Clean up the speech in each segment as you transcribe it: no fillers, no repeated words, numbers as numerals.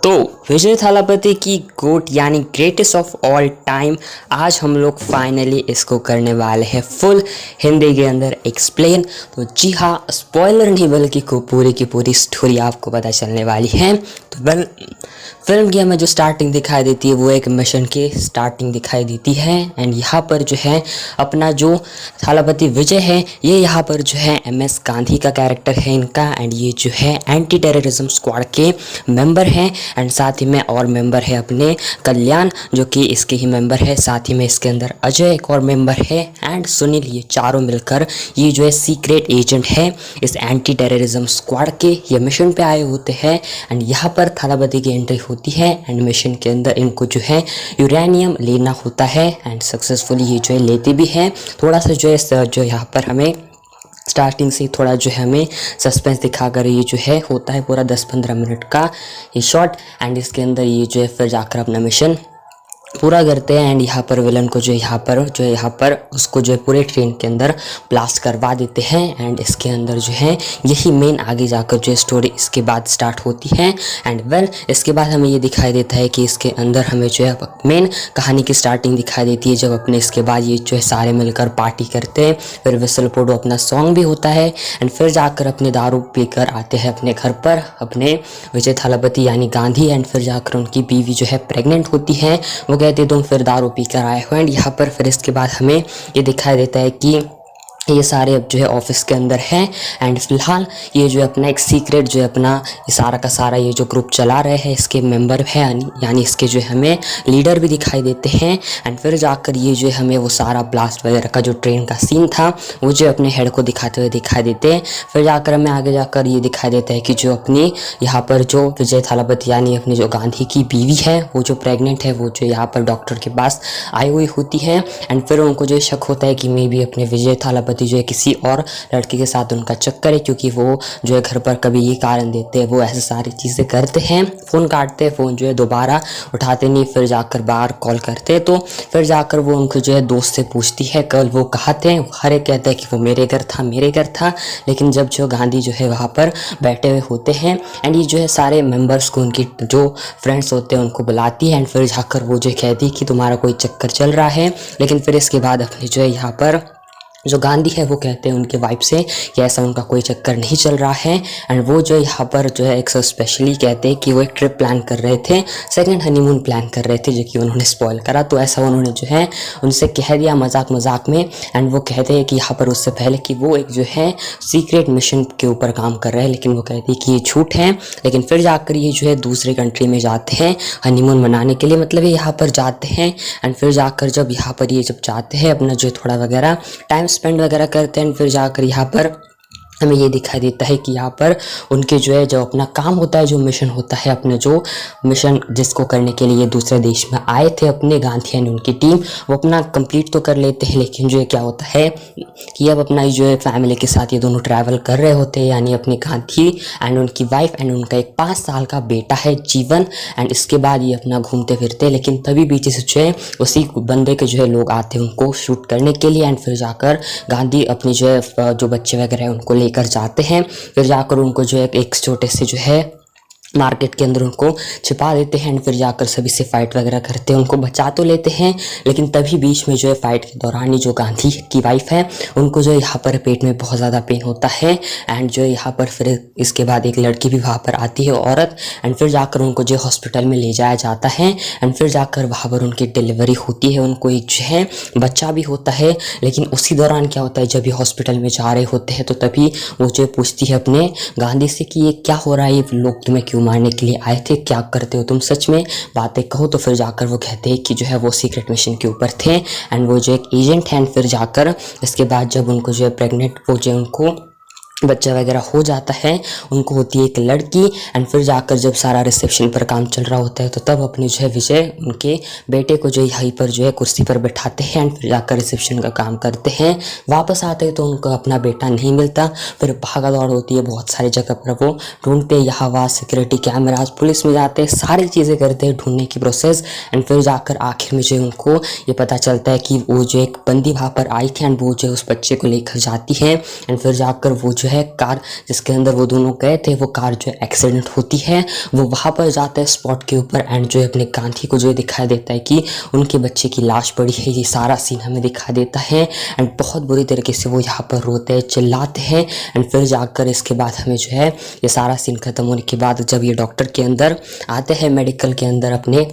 तो विजय थालापति की गोट यानी ग्रेटेस्ट ऑफ ऑल टाइम आज हम लोग फाइनली इसको करने वाले हैं फुल हिंदी के अंदर एक्सप्लेन। तो जी हाँ, स्पॉइलर नहीं बल्कि को पूरी की पूरी स्टोरी आपको पता चलने वाली है। तो फिल्म की हमें जो स्टार्टिंग दिखाई देती है वो एक मिशन की स्टार्टिंग दिखाई देती है। एंड यहाँ पर जो है अपना जो थालापति विजय है ये यहाँ पर जो है MS गांधी का कैरेक्टर है इनका। एंड ये जो है एंटी टेररिज्म स्क्वाड के मेंबर हैं। एंड साथ ही में और मेंबर है अपने कल्याण जो कि इसके ही मेंबर है। साथ ही में इसके अंदर अजय एक और मेंबर है एंड सुनील। ये चारों मिलकर ये जो है सीक्रेट एजेंट है इस एंटी टेररिज्म स्क्वाड के। ये मिशन पे आए होते हैं एंड यहाँ पर थालापति की एंट्री होती है। एंड मिशन के अंदर इनको जो है यूरेनियम लेना होता है एंड सक्सेसफुली ये जो है लेते भी हैं। थोड़ा सा जो यहाँ पर हमें स्टार्टिंग से थोड़ा जो है हमें सस्पेंस दिखाकर ये जो है होता है पूरा 10-15 मिनट का ये शॉट। एंड इसके अंदर ये जो है फिर जाकर अपना मिशन पूरा करते हैं। एंड यहाँ पर विलन को जो यहाँ पर उसको जो है पूरे ट्रेन के अंदर ब्लास्ट करवा देते हैं। एंड इसके अंदर जो है यही मेन आगे जाकर जो स्टोरी इसके बाद स्टार्ट होती है। एंड इसके बाद हमें ये दिखाई देता है कि इसके अंदर हमें जो है मेन कहानी की स्टार्टिंग दिखाई देती है जब अपने इसके बाद ये जो है सारे मिलकर पार्टी करते हैं। फिर विसल पोडो अपना सॉन्ग भी होता है एंड फिर जाकर अपने दारू पीकर आते हैं अपने घर पर अपने विजय थालापति यानी गांधी। एंड फिर जाकर उनकी बीवी जो है प्रेग्नेंट होती है। वो कहते तुम फिर दारू पी कर आए हो। एंड यहाँ पर फिर इसके बाद हमें ये दिखाई देता है कि ये सारे अब जो है ऑफिस के अंदर हैं। एंड फिलहाल ये जो है अपना एक सीक्रेट जो है अपना ये सारा का सारा ये जो ग्रुप चला रहे हैं इसके मेंबर है यानी इसके जो है हमें लीडर भी दिखाई देते हैं। एंड फिर जाकर ये जो है हमें वो सारा ब्लास्ट वगैरह का जो ट्रेन का सीन था वो जो अपने हेड को दिखाते हुए दिखाई देते हैं। फिर जाकर हमें आगे जाकर ये दिखाई देता है कि जो अपनी यहाँ पर जो विजय थालापति यानी अपनी जो गांधी की बीवी है वो जो प्रेग्नेंट है वो जो यहाँ पर डॉक्टर के पास आई हुई होती है। एंड फिर उनको जो शक होता है कि मे बी अपने विजय थालापति जो है किसी और लड़के के साथ उनका चक्कर है, क्योंकि वो जो है घर पर कभी ये कारण देते हैं वो ऐसे सारी चीज़ें करते हैं। फ़ोन काटते हैं, फ़ोन जो है दोबारा उठाते नहीं, फिर जाकर बाहर कॉल करते हैं। तो फिर जाकर वो उनको जो है दोस्त से पूछती है कल वो कहाँ थे। हर एक कहता है कि वो मेरे घर था। लेकिन जब जो गांधी जो है वहाँ पर बैठे हुए होते हैं एंड ये जो है सारे मेम्बर्स को उनकी जो फ्रेंड्स होते हैं उनको बुलाती है। एंड फिर जाकर वो जो कहती है कि तुम्हारा कोई चक्कर चल रहा है। लेकिन फिर इसके बाद अपने जो है यहाँ पर जो गांधी है वो कहते हैं उनके वाइफ से कि ऐसा उनका कोई चक्कर नहीं चल रहा है। एंड वो जो यहाँ पर जो है एक स्पेशली कहते हैं कि वो एक ट्रिप प्लान कर रहे थे, सेकंड हनीमून प्लान कर रहे थे, जो कि उन्होंने स्पॉइल करा। तो ऐसा उन्होंने जो है उनसे कह दिया मजाक में। एंड वो कहते हैं कि यहाँ पर उससे पहले कि वो एक जो है सीक्रेट मिशन के ऊपर काम कर रहे हैं, लेकिन वो कहती है कि ये झूठ है। लेकिन फिर जाकर ये जो है दूसरे कंट्री में जाते हैं हनीमून मनाने के लिए, मतलब ये यहाँ पर जाते हैं। एंड फिर जाकर जब यहाँ पर ये जब जाते हैं अपना जो थोड़ा वगैरह टाइम स्पेंड वगैरह करते हैं। फिर जाकर यहाँ पर हमें ये दिखाई देता है कि यहाँ पर उनके जो है जो अपना काम होता है, जो मिशन होता है, अपने जो मिशन जिसको करने के लिए दूसरे देश में आए थे अपने गांधी यानी उनकी टीम, वो अपना कंप्लीट तो कर लेते हैं। लेकिन जो है क्या होता है कि अब अपना जो है फैमिली के साथ ये दोनों ट्रैवल कर रहे होते हैं, यानी अपने गांधी एंड उनकी वाइफ एंड उनका एक 5 साल का बेटा है जीवन। एंड इसके बाद ये अपना घूमते फिरते, लेकिन तभी पीछे से जो है उसी बंदे के जो है लोग आते हैं उनको शूट करने के लिए। एंड फिर जाकर गांधी अपनी जो है जो बच्चे वगैरह हैं उनको लेकर जाते हैं। फिर जाकर उनको जो है एक छोटे से जो है मार्केट के अंदर उनको छिपा देते हैं। एंड फिर जाकर सभी से फाइट वगैरह करते हैं, उनको बचा तो लेते हैं। लेकिन तभी बीच में जो है फाइट के दौरान ही जो गांधी की वाइफ है उनको जो है यहाँ पर पेट में बहुत ज़्यादा पेन होता है। एंड जो है यहाँ पर फिर इसके बाद एक लड़की भी वहाँ पर आती है औरत। एंड फिर जाकर उनको जो हॉस्पिटल में ले जाया जाता है। एंड फिर जाकर वहाँ पर उनकी डिलीवरी होती है, उनको एक जो है बच्चा भी होता है। लेकिन उसी दौरान क्या होता है जब ये हॉस्पिटल में जा रहे होते हैं तो तभी वो जो पूछती है अपने गांधी से कि ये क्या हो रहा है, ये लोग तुम्हें क्यों मारने के लिए आए थे, क्या करते हो तुम, सच में बातें कहो। तो फिर जाकर वो कहते हैं कि जो है वो सीक्रेट मिशन के ऊपर थे एंड वो जो एक एजेंट है। फिर जाकर इसके बाद जब उनको जो है प्रेग्नेंट वो जो उनको बच्चा वगैरह हो जाता है, उनको होती है एक लड़की। एंड फिर जाकर जब सारा रिसेप्शन पर काम चल रहा होता है तो तब अपने जो है विजय उनके बेटे को जो यहीं पर जो है कुर्सी पर बैठाते हैं। एंड फिर जाकर रिसेप्शन का काम करते हैं। वापस आते हैं तो उनको अपना बेटा नहीं मिलता। फिर भागा दौड़ होती है बहुत सारी जगह पर, वो ढूंढते हैं, यहाँ वहाँ सिक्योरिटी कैमराज, पुलिस में जाते हैं, सारी चीज़ें करते हैं ढूंढने की प्रोसेस। एंड फिर जाकर आखिर में जो उनको ये पता चलता है कि वो जो एक बंदी वहाँ पर आई थी एंड वो जो उस बच्चे को लेकर जाती है। एंड फिर जाकर वो जो जो है कार जिसके अंदर वो दोनों गए थे वो कार जो है एक्सीडेंट होती है। वो वहाँ पर जाता है स्पॉट के ऊपर एंड जो है अपने गांधी को जो है दिखाई देता है कि उनके बच्चे की लाश पड़ी है। ये सारा सीन हमें दिखा देता है एंड बहुत बुरी तरीके से वो यहाँ पर रोते हैं, चिल्लाते हैं एंड फिर जाकर इसके बाद हमें जो है ये सारा सीन खत्म होने के बाद जब ये डॉक्टर के अंदर आते हैं मेडिकल के अंदर अपने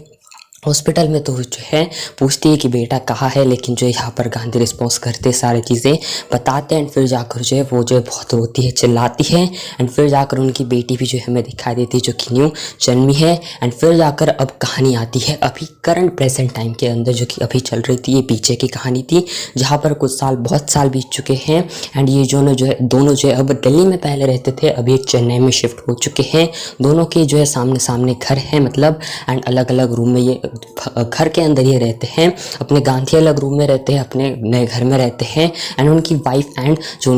हॉस्पिटल में, तो जो है पूछती है कि बेटा कहाँ है, लेकिन जो यहाँ पर गांधी रिस्पॉन्स करते सारी चीज़ें बताते हैं एंड फिर जाकर जो है वो जो है बहुत रोती है, चिल्लाती है एंड फिर जाकर उनकी बेटी भी जो है हमें दिखाई देती है जो कि न्यू जन्मी है। एंड फिर जाकर अब कहानी आती है अभी करंट प्रेजेंट टाइम के अंदर जो कि अभी चल रही थी। ये पीछे की कहानी थी जहाँ पर कुछ साल बहुत साल बीत चुके हैं एंड ये जो है दोनों जो है अब दिल्ली में पहले रहते थे, अभी चेन्नई में शिफ्ट हो चुके हैं। दोनों के जो है सामने सामने घर है मतलब एंड अलग अलग रूम में ये घर के अंदर ये रहते हैं। अपने गांधी अलग रूम में रहते हैं, अपने नए घर में रहते हैं एंड उनकी वाइफ एंड जो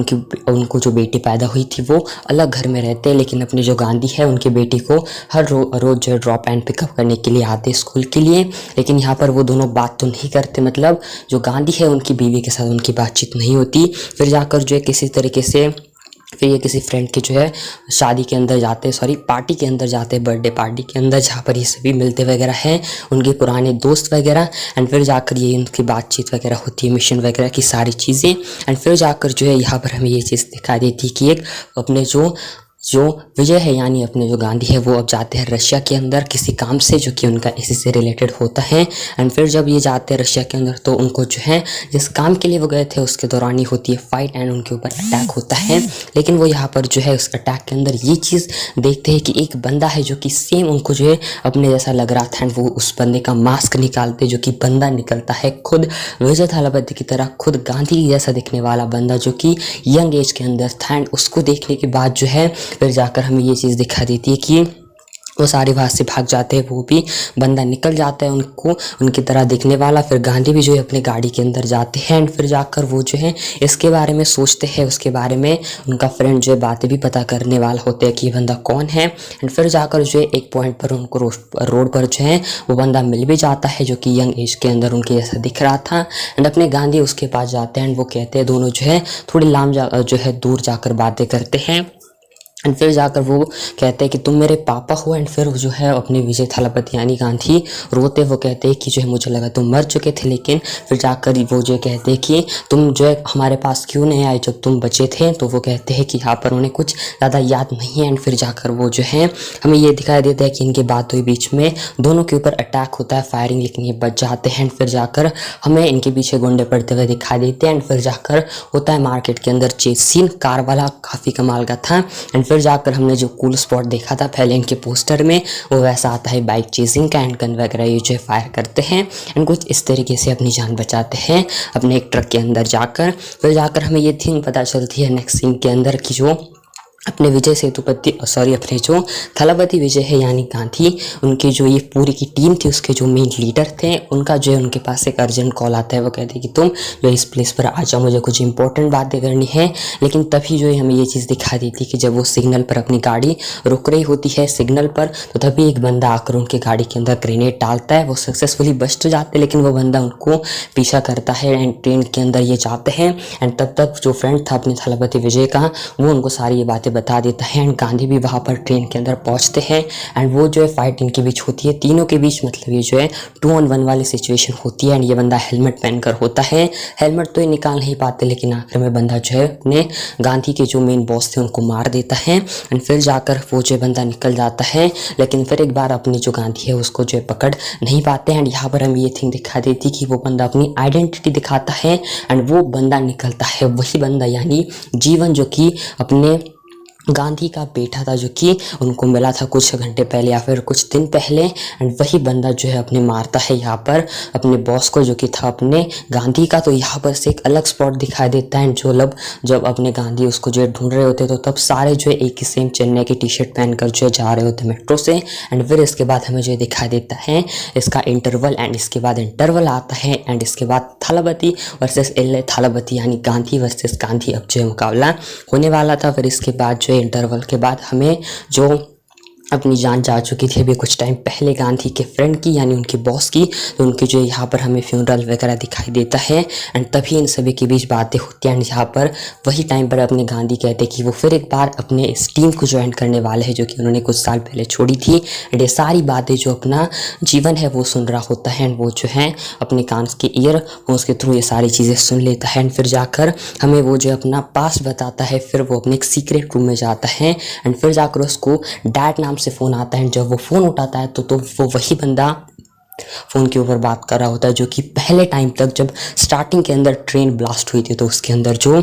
उनको जो बेटी पैदा हुई थी वो अलग घर में रहते हैं। लेकिन अपने जो गांधी है उनकी बेटी को हर रोज जो है ड्रॉप एंड पिकअप करने के लिए आते स्कूल के लिए। लेकिन यहाँ पर वो दोनों बात तो नहीं करते, मतलब जो गांधी है उनकी बीवी के साथ उनकी बातचीत नहीं होती। फिर जाकर जो है किसी तरीके से फिर ये किसी फ्रेंड के जो है शादी के अंदर जाते हैं, सॉरी पार्टी के अंदर जाते हैं, बर्थडे पार्टी के अंदर, जहाँ पर ये सभी मिलते वगैरह हैं, उनके पुराने दोस्त वगैरह एंड फिर जाकर ये उनकी बातचीत वगैरह होती है, मिशन वगैरह की सारी चीज़ें एंड फिर जाकर जो है यहाँ पर हमें ये चीज़ दिखाई देती है कि एक अपने जो विजय है यानी अपने जो गांधी है वो अब जाते हैं रशिया के अंदर किसी काम से जो कि उनका इसी से रिलेटेड होता है। एंड फिर जब ये जाते हैं रशिया के अंदर तो उनको जो है जिस काम के लिए वो गए थे उसके दौरान ही होती है फाइट एंड उनके ऊपर अटैक होता है। लेकिन वो यहाँ पर जो है उस अटैक के अंदर ये चीज़ देखते हैं कि एक बंदा है जो कि सेम उनको जो है अपने जैसा लग रहा था एंड वो उस बंदे का मास्क निकालते जो कि बंदा निकलता है खुद विजय थालापति की तरह, खुद गांधी जैसा दिखने वाला बंदा जो कि यंग एज के अंदर था। एंड उसको देखने के बाद जो है फिर जाकर हमें ये चीज़ दिखा देती है कि वो सारे वहाँ से भाग जाते हैं, वो भी बंदा निकल जाता है उनको उनकी तरह दिखने वाला। फिर गांधी भी जो है अपने गाड़ी के अंदर जाते हैं एंड फिर जाकर वो जो है इसके बारे में सोचते हैं, उसके बारे में उनका फ्रेंड जो है बातें भी पता करने वाला होते हैं कि ये बंदा कौन है। एंड फिर जाकर जो है एक पॉइंट पर उनको रोड पर जो है वो बंदा मिल भी जाता है जो कि यंग एज के अंदर उनके जैसा दिख रहा था। एंड अपने गांधी उसके पास जाते हैं एंड वो कहते हैं, दोनों जो है थोड़ी जो है दूर जाकर बातें करते हैं एंड फिर जाकर वो कहते हैं कि तुम मेरे पापा हो। एंड फिर जो है अपने विजय थालापति यानी गांधी रोते वो कहते हैं कि जो है मुझे लगा तुम मर चुके थे, लेकिन फिर जाकर वो जो कहते हैं कि तुम जो है हमारे पास क्यों नहीं आए जब तुम बचे थे। तो वो कहते हैं कि यहाँ पर उन्हें कुछ ज़्यादा याद नहीं है। एंड फिर जाकर वो जो है हमें ये दिखाई देता है कि इनके बात हुई बीच में दोनों के ऊपर अटैक होता है फायरिंग, लेकिन ये बच जाते हैं। एंड फिर जाकर हमें इनके पीछे गुंडे पड़ते हुए दिखाई देते हैं। एंड फिर जाकर होता है मार्केट के अंदर चेस सीन, कार वाला काफ़ी कमाल का था। एंड फिर जाकर हमने जो कूल स्पॉट देखा था पहले इनके पोस्टर में वो वैसा आता है बाइक चेजिंग का एंड गन वगैरह ये जो फायर करते हैं एंड कुछ इस तरीके से अपनी जान बचाते हैं अपने एक ट्रक के अंदर जाकर। फिर जाकर हमें ये थिंग पता चलती है नेक्स्ट सीन के अंदर कि जो अपने विजय सेतुपति अपने जो थलापति विजय है यानी गांधी, उनकी जो ये पूरी की टीम थी उसके जो मेन लीडर थे, उनका जो है उनके पास एक अर्जेंट कॉल आता है। वो कहते हैं कि तुम जो इस प्लेस पर आ जाओ, मुझे कुछ इंपॉर्टेंट बातें करनी है। लेकिन तभी जो है हमें ये चीज़ दिखा देती है कि जब वो सिग्नल पर अपनी गाड़ी रुक रही होती है सिग्नल पर, तो तभी एक बंदा आकर उनके गाड़ी के अंदर ग्रेनेड डालता है। वो सक्सेसफुली बच तो जाते हैं लेकिन वो बंदा उनको पीछा करता है एंड ट्रेन के अंदर ये जाते हैं। एंड तब तक जो फ्रेंड था अपने थलापति विजय का वो उनको सारी ये बातें बता देता है। एंड गांधी भी वहाँ पर ट्रेन के अंदर पहुँचते हैं एंड वो जो है फाइट इनके बीच होती है, तीनों के बीच, मतलब ये जो है 2-on-1 वाली सिचुएशन होती है। एंड ये बंदा हेलमेट पहनकर होता है, हेलमेट तो ये निकाल नहीं पाते लेकिन आखिर में बंदा जो है अपने गांधी के जो मेन बॉस थे उनको मार देता है। एंड फिर जाकर वो जो बंदा निकल जाता है, लेकिन फिर एक बार अपनी जो गांधी है उसको जो है पकड़ नहीं पाते। एंड यहाँ पर हमें ये थिंग दिखा देती कि वो बंदा अपनी आइडेंटिटी दिखाता है एंड वो बंदा निकलता है वही बंदा यानी जीवन, जो कि अपने गांधी का बेटा था, जो कि उनको मिला था कुछ घंटे पहले या फिर कुछ दिन पहले। एंड वही बंदा जो है अपने मारता है यहाँ पर अपने बॉस को, जो कि था अपने गांधी का। तो यहाँ पर से एक अलग स्पॉट दिखाई देता है। जो जब अपने गांधी उसको जो है ढूंढ रहे होते तो तब सारे जो है एक ही सेम चेन्नई की टी शर्ट पहनकर जो है जा रहे होते मेट्रो से। एंड फिर इसके बाद हमें जो है दिखाई देता है इसका इंटरवल एंड इसके बाद इंटरवल आता है एंड इसके बाद थालापति वर्सेस थालापति यानी गांधी वर्सेस गांधी अब जो है मुकाबला होने वाला था। फिर इसके बाद जो इंटरवल के बाद हमें जो अपनी जान जा चुकी थी अभी कुछ टाइम पहले गांधी के फ्रेंड की यानी उनके बॉस की। तो उनके जो यहाँ पर हमें फ्यूनरल वगैरह दिखाई देता है एंड तभी इन सभी के बीच बातें होती हैं एंड यहाँ पर वही टाइम पर अपने गांधी कहते हैं कि वो फिर एक बार अपने इस टीम को ज्वाइन करने वाले हैं जो कि उन्होंने कुछ साल पहले छोड़ी थी। एंड ये सारी बातें जो अपना जीवन है वो सुन रहा होता है एंड वो जो है अपने कान के ईयर वो उसके थ्रू ये सारी चीज़ें सुन लेता है एंड फिर जाकर हमें वो जो अपना पास बताता है। फिर वो अपने एक सीक्रेट रूम में जाता है एंड फिर जाकर उसको डैड नाम से फ़ोन आता है। जब वो फ़ोन उठाता है तो वो वही बंदा फ़ोन के ऊपर बात कर रहा होता है जो कि पहले टाइम तक जब स्टार्टिंग के अंदर ट्रेन ब्लास्ट हुई थी तो उसके अंदर जो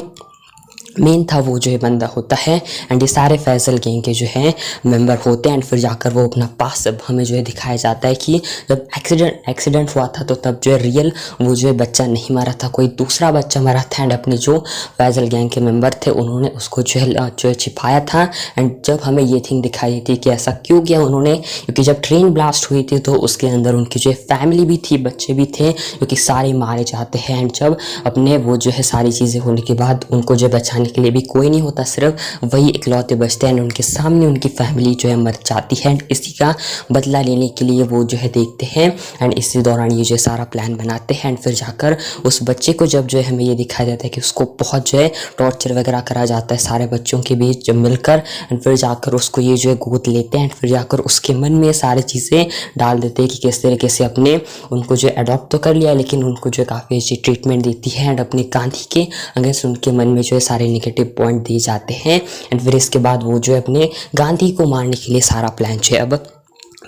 मेन था वो जो है बंदा होता है। एंड ये सारे फैसल गैंग के जो है मेंबर होते हैं एंड फिर जाकर वो अपना पास सब हमें जो है दिखाया जाता है कि जब एक्सीडेंट हुआ था तो तब जो है रियल वो जो है बच्चा नहीं मरा था, कोई दूसरा बच्चा मरा था एंड अपने जो फैसल गैंग के मेंबर थे उन्होंने उसको जो है छिपाया था। एंड जब हमें ये थिंग दिखाई थी कि ऐसा क्यों किया उन्होंने, क्योंकि जब ट्रेन ब्लास्ट हुई थी तो उसके अंदर उनकी जो है फैमिली भी थी, बच्चे भी थे जो कि सारे मारे जाते हैं। एंड जब अपने वो जो है सारी चीज़ें होने के बाद उनको जो बचाने के लिए भी कोई नहीं होता, सिर्फ वही इकलौते बचते हैं। उनके सामने उनकी फैमिली जो है मर जाती है एंड इसी का बदला लेने के लिए वो जो है देखते हैं एंड इसी दौरान ये जो सारा प्लान बनाते हैं। एंड फिर जाकर उस बच्चे को जब जो है हमें ये दिखाया जाता है कि उसको बहुत जो है टॉर्चर वगैरह करा जाता है सारे बच्चों के बीच जब मिलकर। एंड फिर जाकर उसको ये जो है गोद लेते हैं एंड फिर जाकर उसके मन में सारी चीज़ें डाल देते हैं कि किस तरीके से अपने उनको जो अडॉप्ट तो कर लिया लेकिन उनको जो काफ़ी अच्छी ट्रीटमेंट देती है एंड अपने गांधी के अगेंस्ट उनके मन में जो है सारे नेगेटिव पॉइंट दिए जाते हैं। एंड फिर इसके बाद वो जो है अपने गांधी को मारने के लिए सारा प्लान जो है अब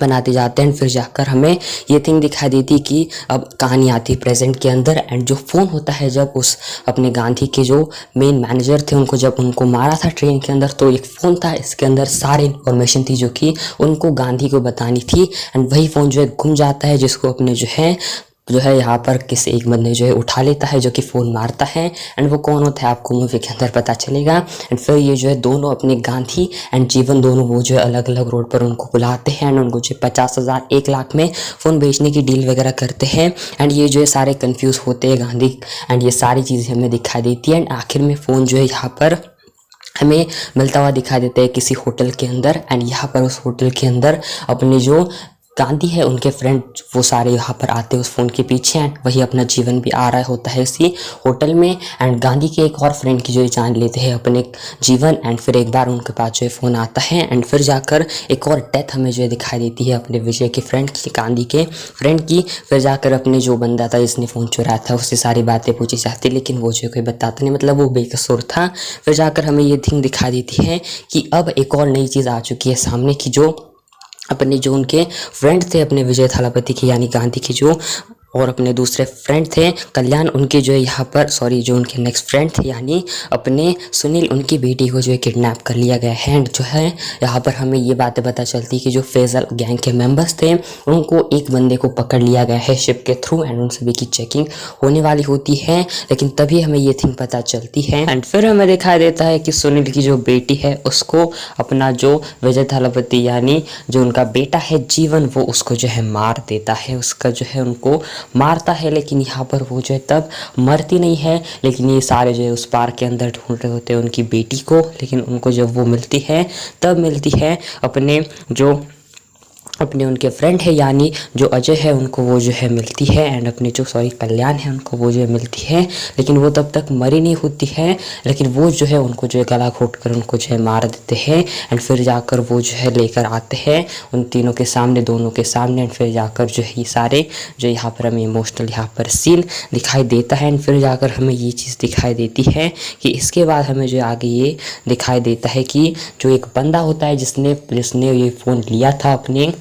बनाते जाते हैं। फिर जाकर हमें ये थिंग दिखाई देती कि अब कहानी आती है प्रेजेंट के अंदर एंड जो फ़ोन होता है जब उस अपने गांधी के जो मेन मैनेजर थे उनको जब उनको मारा था ट्रेन के अंदर तो एक फ़ोन था, इसके अंदर सारी इन्फॉर्मेशन थी जो कि उनको गांधी को बतानी थी। एंड वही फ़ोन जो है गुम जाता है जिसको अपने जो है यहाँ पर किसी एक बंदे जो है उठा लेता है जो कि फ़ोन मारता है एंड वो कौन होता है आपको मूवी के अंदर पता चलेगा। एंड फिर ये जो है दोनों अपने गांधी एंड जीवन दोनों वो जो है अलग अलग रोड पर उनको बुलाते हैं एंड उनको जो 50,000 1 लाख में फ़ोन बेचने की डील वगैरह करते हैं। एंड ये जो है सारे कन्फ्यूज़ होते हैं गांधी एंड ये सारी चीज़ें हमें दिखाई देती है। एंड आखिर में फ़ोन जो है यहाँ पर हमें मिलता हुआ दिखाई देता है किसी होटल के अंदर एंड यहाँ पर उस होटल के अंदर अपने जो गांधी है उनके फ्रेंड वो सारे यहाँ पर आते हैं उस फ़ोन के पीछे एंड वही अपना जीवन भी आ रहा होता है इसी होटल में। एंड गांधी के एक और फ्रेंड की जो है जान लेते हैं अपने जीवन एंड फिर एक बार उनके पास जो है फ़ोन आता है एंड फिर जाकर एक और डेथ हमें जो है दिखाई देती है अपने विजय के फ्रेंड की, गांधी के फ्रेंड की। फिर जाकर अपने जो बंदा था जिसने फ़ोन चुराया था उससे सारी बातें पूछी जाती लेकिन वो जो कोई बताता नहीं, मतलब वो बेकसूर था। फिर जाकर हमें ये थिंग दिखा देती है कि अब एक और नई चीज़ आ चुकी है सामने की जो अपने जो उनके फ्रेंड थे अपने विजय थालापति के यानी गांधी के जो और अपने दूसरे फ्रेंड थे कल्याण, उनके जो है यहाँ पर जो उनके नेक्स्ट फ्रेंड थे यानी अपने सुनील, उनकी बेटी को जो है किडनैप कर लिया गया है। एंड जो है यहाँ पर हमें ये बातें पता चलती कि जो फैसल गैंग के मेंबर्स थे उनको एक बंदे को पकड़ लिया गया है शिप के थ्रू एंड उन सभी की चेकिंग होने वाली होती है लेकिन तभी हमें ये थिंग पता चलती है। एंड फिर हमें दिखाई देता है कि सुनील की जो बेटी है उसको अपना जो विजय थालापति यानी जो उनका बेटा है जीवन वो उसको जो है मार देता है, उसका जो है उनको मारता है। लेकिन यहाँ पर वो जो है तब मरती नहीं है लेकिन ये सारे जो है उस पार्क के अंदर ढूंढ रहे होते हैं उनकी बेटी को। लेकिन उनको जब वो मिलती है तब मिलती है अपने उनके फ्रेंड है यानी जो अजय है उनको वो जो है मिलती है एंड अपने जो कल्याण है उनको वो जो है मिलती है लेकिन वो तब तक मरी नहीं होती है लेकिन वो जो है उनको जो है गला घोट कर उनको जो है मार देते हैं। एंड फिर जाकर वो जो है लेकर आते हैं उन तीनों के सामने, दोनों के सामने। एंड फिर जाकर जो है ये सारे जो यहाँ पर हमें इमोशनल यहाँ पर सीन दिखाई देता है। एंड फिर जाकर हमें ये चीज़ दिखाई देती है कि इसके बाद हमें जो आगे ये दिखाई देता है कि जो एक बंदा होता है जिसने ये फ़ोन लिया था अपने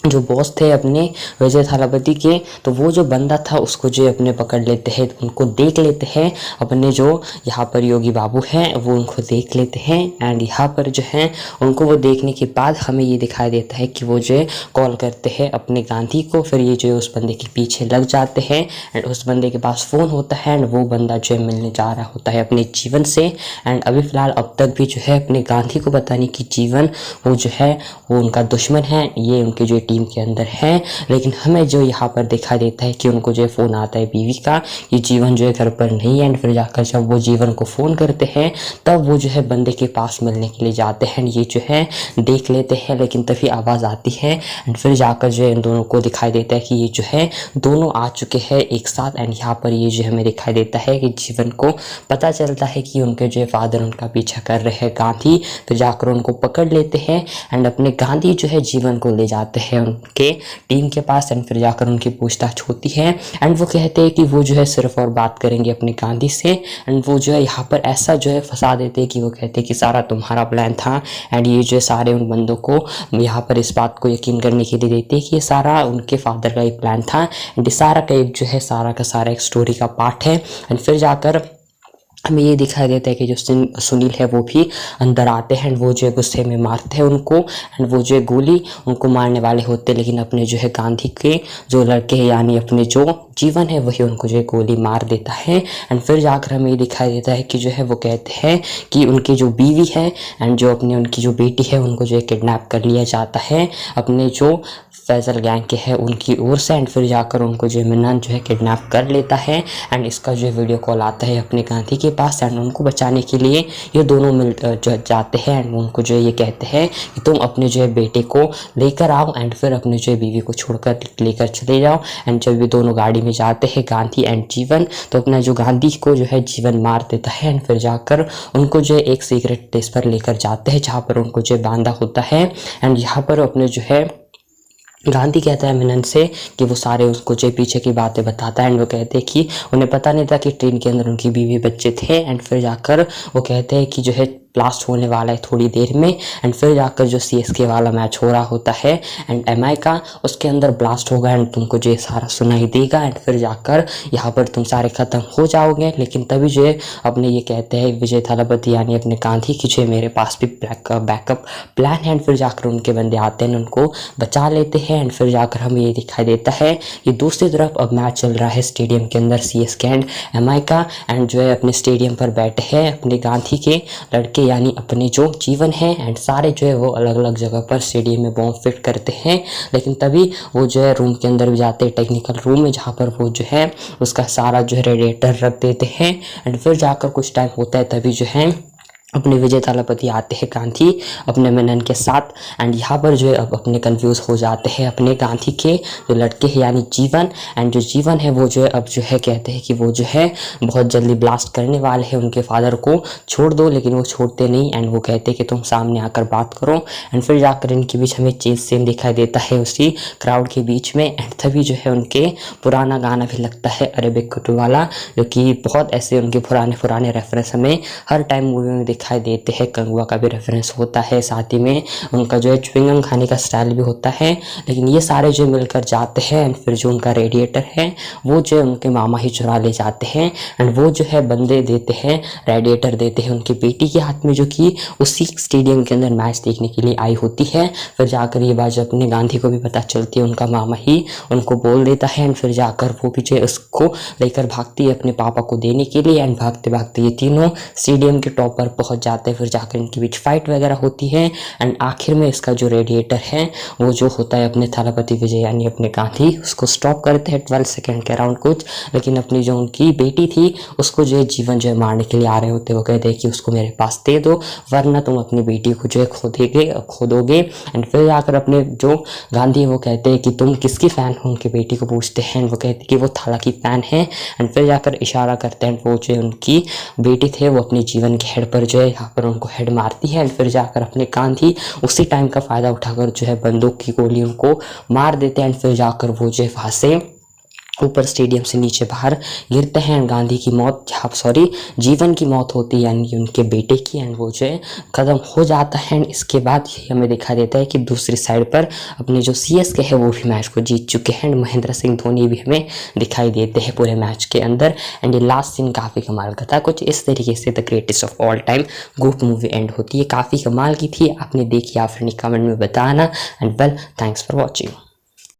जो बॉस थे अपने विजय थालापति के, तो वो जो बंदा था उसको जो अपने पकड़ लेते हैं, उनको देख लेते हैं। अपने जो यहाँ पर योगी बाबू हैं वो उनको देख लेते हैं एंड यहाँ पर जो है उनको वो देखने के बाद हमें ये दिखाई देता है कि वो जो है कॉल करते हैं अपने गांधी को। फिर ये जो है उस बंदे के पीछे लग जाते हैं एंड उस बंदे के पास फ़ोन होता है एंड वो बंदा जो है मिलने जा रहा होता है अपने जीवन से। एंड अभी फ़िलहाल अब तक भी जो है अपने गांधी को पता नहीं कि जीवन वो जो है वो उनका दुश्मन है, ये उनके जो टीम के अंदर हैं। लेकिन हमें जो यहाँ पर दिखाई देता है कि उनको जो फ़ोन आता है बीवी का कि जीवन जो है घर पर नहीं है। एंड फिर जाकर जब वो जीवन को फ़ोन करते हैं तब वो जो है बंदे के पास मिलने के लिए जाते हैं। ये जो है देख लेते हैं, लेकिन तभी आवाज़ आती है एंड फिर जाकर जो है इन दोनों को दिखाई देता है कि ये जो है दोनों आ चुके हैं एक साथ। एंड यहाँ पर ये जो हमें दिखाई देता है कि जीवन को पता चलता है कि उनके जो फादर उनका पीछा कर रहे हैं गांधी। फिर जाकर उनको पकड़ लेते हैं एंड अपने गांधी जो है जीवन को ले जाते हैं उनके टीम के पास। एंड फिर जाकर उनकी पूछताछ होती है एंड वो कहते हैं कि वो जो है सिर्फ और बात करेंगे अपने गांधी से। एंड वो जो है यहाँ पर ऐसा जो है फंसा देते हैं कि वो कहते हैं कि सारा तुम्हारा प्लान था। एंड ये जो सारे उन बंदों को यहाँ पर इस बात को यकीन करने के लिए देते हैं कि ये सारा उनके फादर का एक प्लान था। एंड सारा का एक जो है सारा का सारा एक स्टोरी का पार्ट है। एंड फिर जाकर हमें ये दिखाई देता है कि जो सुनील है वो भी अंदर आते हैं एंड वो जो है गुस्से में मारते हैं उनको। एंड वो जो है गोली उनको मारने वाले होते हैं, लेकिन अपने जो है गांधी के जो लड़के हैं यानी अपने जो जीवन है वही उनको जो है गोली मार देता है। एंड फिर जाकर हमें ये दिखाई देता है कि जो है वो कहते हैं कि उनकी जो बीवी है एंड जो अपने उनकी जो बेटी है उनको जो है किडनैप कर लिया जाता है अपने जो फैजल गैंग के है उनकी ओर से। एंड फिर जाकर उनको जो है मिन्नान जो है किडनैप कर लेता है एंड इसका जो है वीडियो कॉल आता है अपने गांधी के पास। एंड उनको बचाने के लिए ये दोनों मिल जो जाते हैं एंड उनको जो है ये कहते हैं कि तुम अपने जो है बेटे को लेकर आओ एंड फिर अपने जो है बीवी को छोड़कर लेकर चले जाओ। एंड जब ये दोनों गाड़ी में जाते हैं गांधी एंड जीवन तो अपना जो गांधी को जो है जीवन मार देता है। एंड फिर जाकर उनको जो है एक सीक्रेट प्लेस पर लेकर जाते हैं जहाँ पर उनको जो है बांधा होता है। एंड यहाँ पर अपने जो है गांधी कहता है मिनन से कि वो सारे उसको जो पीछे की बातें बताता है। एंड वो कहते हैं कि उन्हें पता नहीं था कि ट्रेन के अंदर उनकी बीवी बच्चे थे। एंड फिर जाकर वो कहते हैं कि जो है ब्लास्ट होने वाला है थोड़ी देर में। एंड फिर जाकर जो CSK वाला मैच हो रहा होता है एंड MI का उसके अंदर ब्लास्ट होगा एंड तुमको जो सारा सुनाई देगा। एंड फिर जाकर यहाँ पर तुम सारे ख़त्म हो जाओगे। लेकिन तभी जो है अपने ये कहते हैं विजय थालापति यानी अपने गांधी की जो मेरे पास भी बैकअप प्लान है। एंड फिर जाकर उनके बंदे आते हैं उनको बचा लेते हैं। एंड फिर जाकर हमें ये दिखाई देता है कि दूसरी तरफ अब मैच चल रहा है स्टेडियम के अंदर CSK एंड MI का। एंड जो है अपने स्टेडियम पर बैठे हैं अपने गांधी के लड़के यानी अपने जो जीवन है एंड सारे जो है वो अलग अलग जगह पर स्टेडियम में बॉम्ब फिट करते हैं। लेकिन तभी वो जो है रूम के अंदर भी जाते हैं टेक्निकल रूम में जहाँ पर वो जो है उसका सारा जो है रेडिएटर रख देते हैं। एंड फिर जाकर कुछ टाइम होता है तभी जो है अपने विजय थालापति आते हैं गांधी अपने मेनन के साथ। एंड यहाँ पर जो है अब अपने कंफ्यूज हो जाते हैं अपने गांधी के जो लड़के हैं यानी जीवन। एंड जो जीवन है वो जो है अब जो है कहते हैं कि वो जो है बहुत जल्दी ब्लास्ट करने वाले हैं उनके फादर को छोड़ दो, लेकिन वो छोड़ते नहीं। एंड वो कहते हैं कि तुम सामने आकर बात करो। एंड फिर जाकर इनके बीच हमें चेज सीन दिखाई देता है उसी क्राउड के बीच में। एंड तभी जो है उनके पुराना गाना भी लगता है अरेबिक कुटू वाला, जो कि बहुत ऐसे उनके पुराने रेफरेंस हमें हर टाइम मूवी में दिखाई देते हैं। कंगुआ का भी रेफरेंस होता है, साथ ही में उनका जो है च्युइंगम खाने का स्टाइल भी होता है। लेकिन ये सारे जो मिलकर जाते हैं एंड फिर जो उनका रेडिएटर है वो जो है उनके मामा ही चुरा ले जाते हैं। एंड वो जो है बंदे देते हैं रेडिएटर देते हैं उनकी बेटी के हाथ में, जो कि उसी स्टेडियम के अंदर मैच देखने के लिए आई होती है। फिर जाकर ये बात जब अपने गांधी को भी पता चलती है उनका मामा ही उनको बोल देता है। एंड फिर जाकर वो भी जो है उसको लेकर भागती है अपने पापा को देने के लिए। एंड भागते भागते ये तीनों स्टेडियम के टॉप पर पहुंच जाते हैं। फिर जाकर इनके बीच फाइट वगैरह होती है। एंड आखिर में इसका जो रेडिएटर है वो जो होता है अपने थालापति विजय यानी अपने गांधी उसको स्टॉप करते हैं 12 सेकंड के अराउंड कुछ। लेकिन अपनी जो उनकी बेटी थी उसको जो है जीवन जो है मारने के लिए आ रहे होते। वो कहते हैं कि उसको मेरे पास दे दो वरना तुम अपनी बेटी को जो है खो दोगे। एंड फिर जाकर अपने जो गांधी है वो कहते हैं कि तुम किसकी फ़ैन हो, उनकी बेटी को पूछते हैं। वो कहते हैं कि वो थाला की फ़ैन है। एंड फिर जाकर इशारा करते हैं वो जो है उनकी बेटी थे वो अपने जीवन के हेड पर जो है यहाँ पर उनको हेड मारती है। एंड फिर जाकर अपने गांधी उसी टाइम का फ़ायदा उठाकर जो है बंदूक की गोली उनको मार देते हैं। एंड फिर जाकर वो जो है वहाँ से ऊपर स्टेडियम से नीचे बाहर गिरते हैं। गांधी की मौत जीवन की मौत होती है यानी कि उनके बेटे की। एंड वो जो है ख़त्म हो जाता है। एंड इसके बाद हमें दिखा देता है कि दूसरी साइड पर अपने जो CSK है वो भी मैच को जीत चुके हैं। एंड महेंद्र सिंह धोनी भी हमें दिखाई देते हैं पूरे मैच के अंदर। एंड ये लास्ट सीन काफ़ी कमाल का था। कुछ इस तरीके से the greatest of all time GOAT movie end होती है। काफ़ी कमाल की थी। आपने देखी आप अपनी कमेंट में बताना। And well thanks for watching.